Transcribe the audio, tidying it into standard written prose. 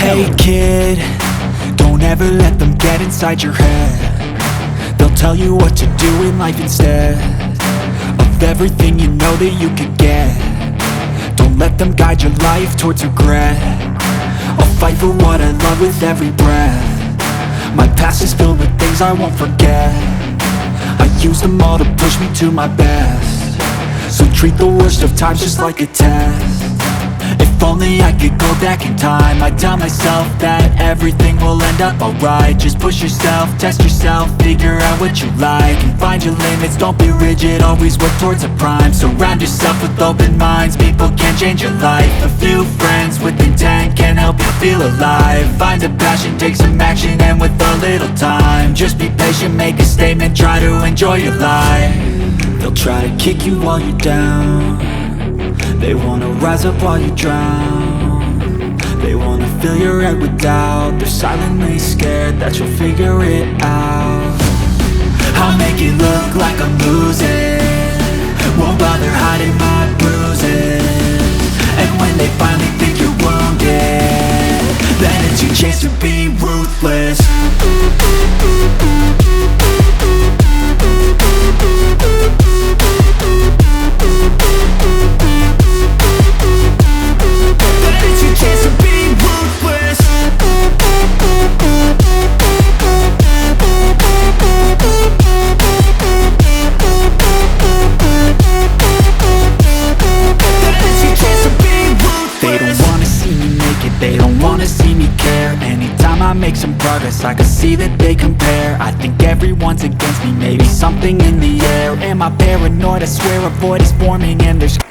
Hey kid, don't ever let them get inside your head. They'll tell you what to do in life instead of everything you know that you could get. Don't let them guide your life towards regret. I'll fight for what I love with every breath. My past is filled with things I won't forget. I use them all to push me to my best. So treat the worst of times just like a test. If only I could go back in time, I'd tell myself that everything will end up alright. Just push yourself, test yourself, figure out what you like, and find your limits, don't be rigid, always work towards a prime. Surround yourself with open minds, people can change your life. A few friends with intent can help you feel alive. Find a passion, take some action, and with a little time, just be patient, make a statement, try to enjoy your life. They'll try to kick you while you're down. They wanna rise up while you drown. They wanna fill your head with doubt. They're silently scared that you'll figure it out. I'll make it look like I'm losing, won't bother hiding my bruises. And when they finally think you're wounded, then it's your chance to be ruthless. They don't wanna see me care. Anytime I make some progress, I can see that they compare. I think everyone's against me, maybe something in the air. Am I paranoid? I swear a void is forming and there's